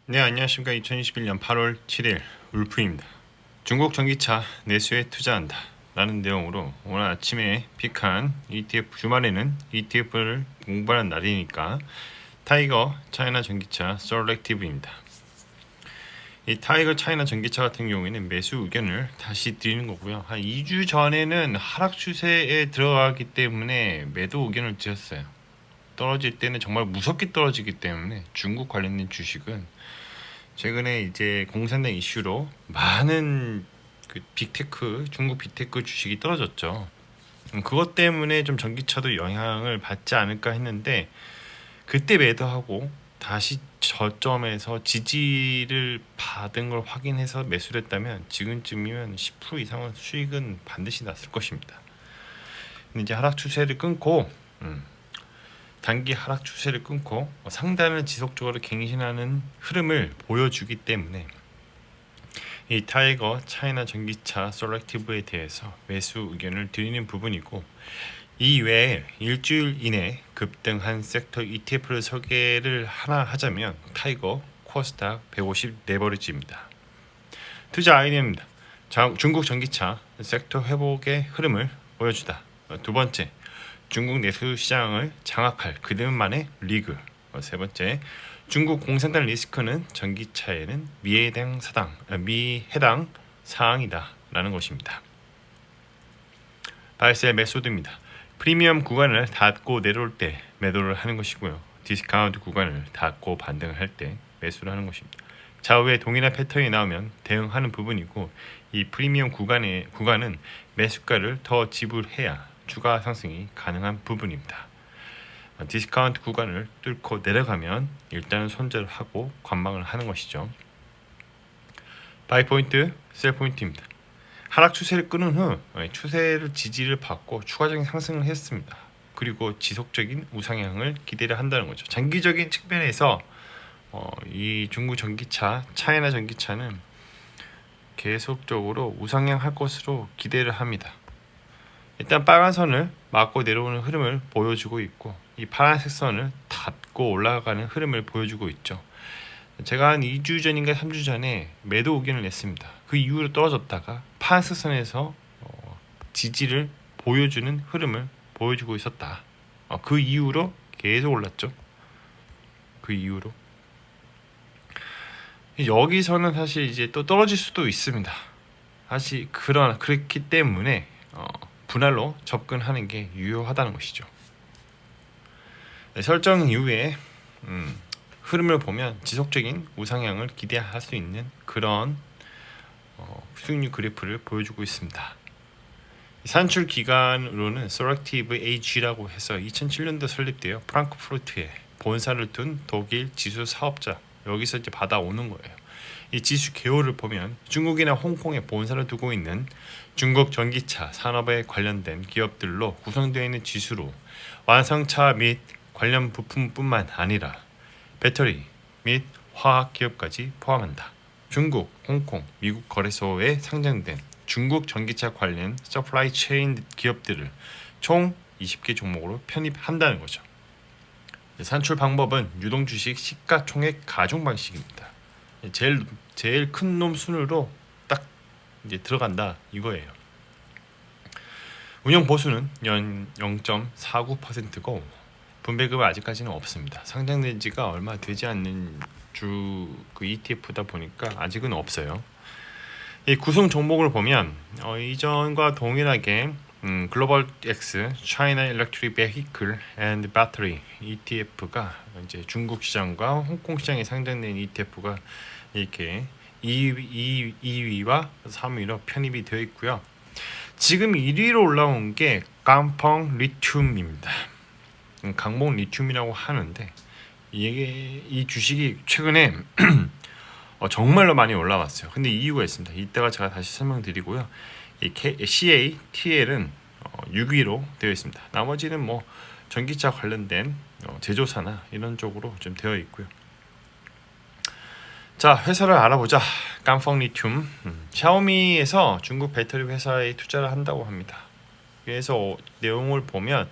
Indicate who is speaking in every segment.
Speaker 1: 네, 안녕하십니까. 2021년 8월 7일 울프입니다. 중국 전기차 내수에 투자한다 라는 내용으로 오늘 아침에 픽한 ETF, 주말에는 ETF를 공부하는 날이니까 타이거 차이나 전기차 셀렉티브입니다. 이 타이거 차이나 전기차 같은 경우에는 매수 의견을 다시 드리는 거고요. 한 2주 전에는 하락 추세에 들어가기 때문에 매도 의견을 드렸어요. 떨어질 때는 정말 무섭게 떨어지기 때문에 중국 관련된 주식은 최근에 이제 공산당 이슈로 많은 그 빅테크, 중국 빅테크 주식이 떨어졌죠. 그것 때문에 좀 전기차도 영향을 받지 않을까 했는데 그때 매도하고 다시 저점에서 지지를 받은 걸 확인해서 매수를 했다면 지금쯤이면 10% 이상은 수익은 반드시 났을 것입니다. 근데 이제 하락 추세를 끊고 단기 하락 추세를 끊고 상단을 지속적으로 갱신하는 흐름을 보여주기 때문에 이 타이거 차이나 전기차 셀렉티브에 대해서 매수 의견을 드리는 부분이고, 이 외에 일주일 이내 급등한 섹터 ETF를 소개를 하나 하자면 타이거 코스닥 150 레버리지입니다. 투자 아이디어입니다. 중국 전기차 섹터 회복의 흐름을 보여주다. 두 번째, 중국 내수 시장을 장악할 그들만의 리그. 세 번째, 중국 공산당 리스크는 전기차에는 미해당 사항이다 라는 것입니다. 바이셀 메소드입니다. 프리미엄 구간을 닫고 내려올 때 매도를 하는 것이고요. 디스카운트 구간을 닫고 반등을 할 때 매수를 하는 것입니다. 좌우에 동일한 패턴이 나오면 대응하는 부분이고, 이 프리미엄 구간은 매수가를 더 지불해야 추가 상승이 가능한 부분입니다. 디스카운트 구간을 뚫고 내려가면 일단은 손절을 하고 관망을 하는 것이죠. 바이 포인트, 셀 포인트입니다. 하락 추세를 끊은 후 추세를 지지를 받고 추가적인 상승을 했습니다. 그리고 지속적인 우상향을 기대를 한다는 거죠. 장기적인 측면에서 이 중국 전기차, 차이나 전기차는 계속적으로 우상향 할 것으로 기대를 합니다. 일단 빨간 선을 맞고 내려오는 흐름을 보여주고 있고, 이 파란색 선을 닫고 올라가는 흐름을 보여주고 있죠. 제가 한 2주 전인가 3주 전에 매도 의견을 냈습니다. 그 이후로 떨어졌다가 파란색 선에서 지지를 보여주는 흐름을 보여주고 있었다. 그 이후로 계속 올랐죠. 그 이후로 여기서는 사실 이제 또 떨어질 수도 있습니다. 사실 그렇기 때문에 분할로 접근하는 게 유효하다는 것이죠. 설정 이후에 흐름을 보면 지속적인 우상향을 기대할 수 있는 그런 수익률 그래프를 보여주고 있습니다. 산출 기관으로는 Selective AG라고 해서 2007년도 설립되어 프랑크푸르트에 본사를 둔 독일 지수 사업자, 여기서 이제 받아오는 거예요. 이 지수 개요를 보면 중국이나 홍콩에 본사를 두고 있는 중국 전기차 산업에 관련된 기업들로 구성되어 있는 지수로 완성차 및 관련 부품뿐만 아니라 배터리 및 화학 기업까지 포함한다. 중국, 홍콩, 미국 거래소에 상장된 중국 전기차 관련 서플라이 체인 기업들을 총 20개 종목으로 편입한다는 거죠. 산출 방법은 유동 주식 시가총액 가중 방식입니다. 제일 큰 놈 순으로 딱 이제 들어간다 이거예요. 운영 보수는 연 0.49%고 분배금은 아직까지는 없습니다. 상장된 지가 얼마 되지 않는 그 ETF다 보니까 아직은 없어요. 이 구성 종목을 보면 이전과 동일하게 글로벌 X, China Electric Vehicle and Battery ETF가 이제 중국 시장과 홍콩 시장에 상장된 ETF가 이렇게 2위와 3위로 편입이 되어 있고요. 지금 1위로 올라온 게 깜펑 리튬입니다. 강봉 리튬이라고 하는데 이 주식이 최근에 정말로 많이 올라왔어요. 근데 이유가 있습니다. 이따가 제가 다시 설명드리고요. 이 CATL은 6위로 되어 있습니다. 나머지는 뭐 전기차 관련된 제조사나 이런 쪽으로 좀 되어 있고요. 자, 회사를 알아보자. 깜펑 리튬. 샤오미에서 중국 배터리 회사에 투자를 한다고 합니다. 그래서 내용을 보면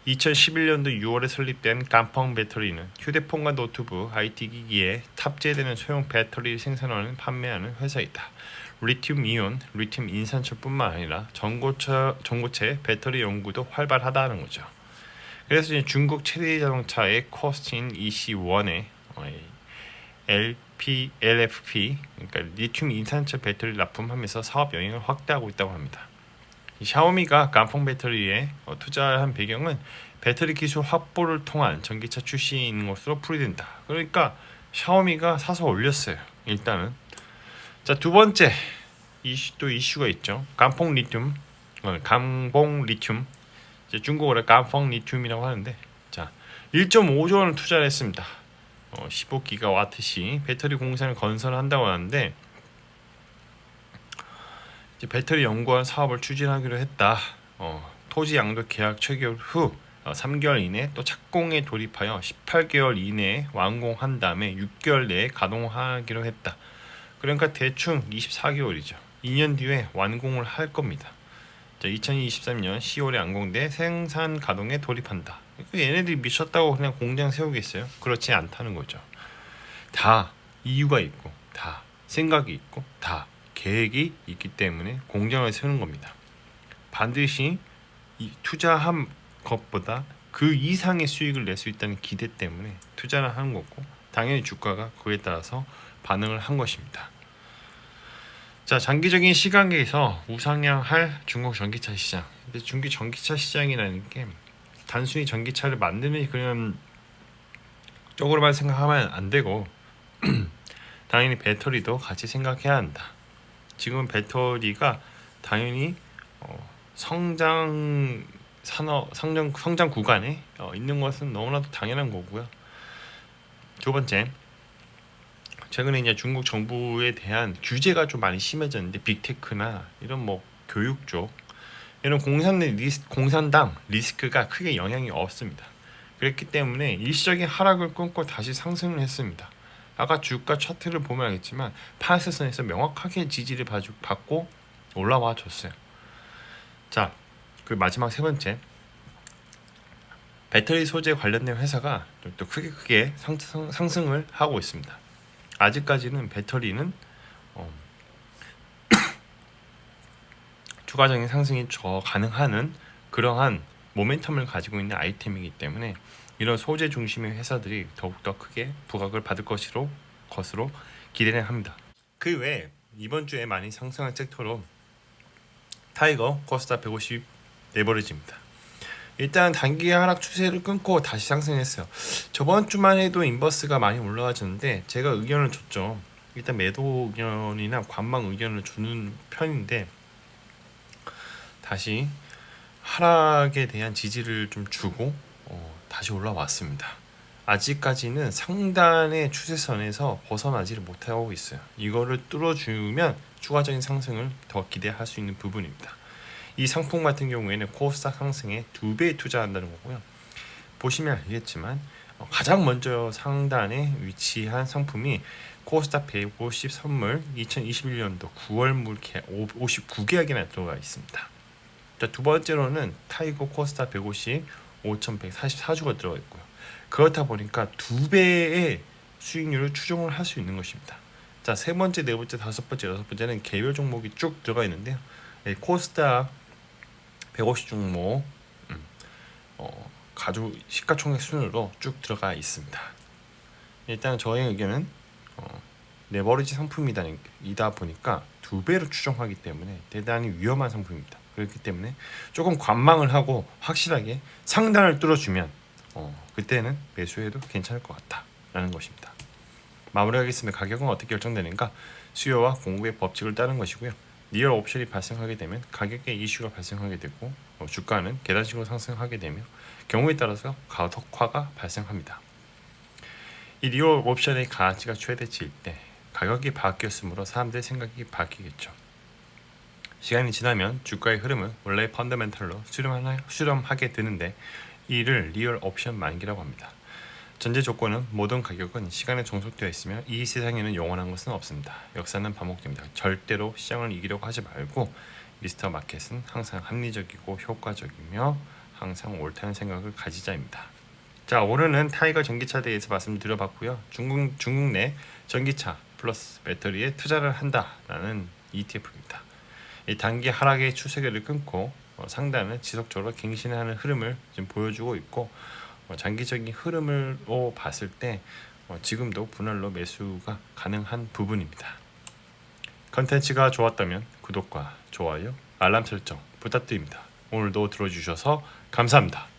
Speaker 1: 2011년도 6월에 설립된 깜펑 배터리는 휴대폰과 노트북, IT 기기에 탑재되는 소형 배터리를 생산하는 판매하는 회사이다. 리튬 이온, 리튬 인산철뿐만 아니라 전고체 배터리 연구도 활발하다는 거죠. 그래서 이제 중국 최대 자동차의 코스트인 EC1에 LFP, 그러니까 리튬 인산철 배터리를 납품하면서 사업 영역을 확대하고 있다고 합니다. 샤오미가 깜펑 배터리에 투자한 배경은 배터리 기술 확보를 통한 전기차 출시인 것으로 풀이된다. 그러니까 샤오미가 사서 올렸어요. 일단은 자, 두 번째 이슈가 있죠. 깜펑 리튬, 이제 중국어로 깜펑 리튬이라고 하는데, 자 1.5조 원을 투자를 했습니다. 15기가와트시 배터리 공장을 건설한다고 하는데, 이제 배터리 연구원 사업을 추진하기로 했다. 토지 양도 계약 체결 후 3개월 이내 또 착공에 돌입하여 18개월 이내에 완공한 다음에 6개월 내에 가동하기로 했다. 그러니까 대충 24개월이죠. 2년 뒤에 완공을 할 겁니다. 2023년 10월에 완공돼 생산 가동에 돌입한다. 얘네들이 미쳤다고 그냥 공장 세우겠어요? 그렇지 않다는 거죠. 다 이유가 있고, 다 생각이 있고, 다 계획이 있기 때문에 공장을 세우는 겁니다. 반드시 투자한 것보다 그 이상의 수익을 낼 수 있다는 기대 때문에 투자를 하는 거고, 당연히 주가가 그에 따라서 반응을 한 것입니다. 자, 장기적인 시각에서 우상향할 중국 전기차 시장. 근데 중국 전기차 시장이라는 게 단순히 전기차를 만드는 그런 쪽으로만 생각하면 안 되고 당연히 배터리도 같이 생각해야 한다. 지금 배터리가 당연히 성장 구간에 있는 것은 너무나도 당연한 거고요. 두 번째, 최근에 이제 중국 정부에 대한 규제가 좀 많이 심해졌는데, 빅테크나 이런 교육 쪽 이런 공산당 리스크가 크게 영향이 없습니다. 그렇기 때문에 일시적인 하락을 끊고 다시 상승을 했습니다. 아까 주가 차트를 보면 알겠지만 파란색선에서 명확하게 지지를 받고 올라와 줬어요. 자, 그 마지막 세 번째, 배터리 소재 관련된 회사가 또 크게 상승을 하고 있습니다. 아직까지는 배터리는 추가적인 상승이 가능한 그러한 모멘텀을 가지고 있는 아이템이기 때문에 이런 소재 중심의 회사들이 더욱더 크게 부각을 받을 것으로 기대를 합니다. 그 외에 이번 주에 많이 상승한 섹터로 타이거 코스닥 150 레버리지입니다. 일단 단기 하락 추세를 끊고 다시 상승했어요. 저번 주만 해도 인버스가 많이 올라와졌는데 제가 의견을 줬죠. 일단 매도 의견이나 관망 의견을 주는 편인데 다시 하락에 대한 지지를 좀 주고 다시 올라왔습니다. 아직까지는 상단의 추세선에서 벗어나지를 못하고 있어요. 이거를 뚫어주면 추가적인 상승을 더 기대할 수 있는 부분입니다. 이 상품 같은 경우에는 코스닥 상승에 2배 투자한다는 거고요. 보시면 알겠지만 가장 먼저 상단에 위치한 상품이 코스닥 150 선물 2021년도 9월물 59계약이나 들어가 있습니다. 자, 두 번째로는 타이거 코스닥 150 5,144주가 들어가 있고요. 그렇다 보니까 2배의 수익률을 추정을 할 수 있는 것입니다. 자, 세 번째, 네 번째, 다섯 번째, 여섯 번째는 개별 종목이 쭉 들어가 있는데요. 코스닥 150 종목 가주 시가총액 순으로 쭉 들어가 있습니다. 일단 저의 의견은 레버리지 상품이다 보니까 2배로 추정하기 때문에 대단히 위험한 상품입니다. 그렇기 때문에 조금 관망을 하고 확실하게 상단을 뚫어주면 그때는 매수해도 괜찮을 것 같다라는 것입니다. 마무리하겠습니다. 가격은 어떻게 결정되는가? 수요와 공급의 법칙을 따른 것이고요. 리얼 옵션이 발생하게 되면 가격의 이슈가 발생하게 되고 주가는 계단식으로 상승하게 되며 경우에 따라서 가덕화가 발생합니다. 이 리얼 옵션의 가치가 최대치일 때 가격이 바뀌었으므로 사람들의 생각이 바뀌겠죠. 시간이 지나면 주가의 흐름은 원래의 펀더멘탈로 수렴하게 되는데 이를 리얼 옵션 만기라고 합니다. 전제 조건은 모든 가격은 시간에 종속되어 있으며 이 세상에는 영원한 것은 없습니다. 역사는 반복됩니다. 절대로 시장을 이기려고 하지 말고 미스터 마켓은 항상 합리적이고 효과적이며 항상 옳다는 생각을 가지자입니다. 자, 오늘은 타이거 전기차에 대해서 말씀드려봤고요. 중국 내 전기차 플러스 배터리에 투자를 한다라는 ETF입니다. 이 단기 하락의 추세를 끊고 상단은 지속적으로 갱신하는 흐름을 지금 보여주고 있고, 장기적인 흐름으로 봤을 때 지금도 분할로 매수가 가능한 부분입니다. 컨텐츠가 좋았다면 구독과 좋아요, 알람 설정 부탁드립니다. 오늘도 들어주셔서 감사합니다.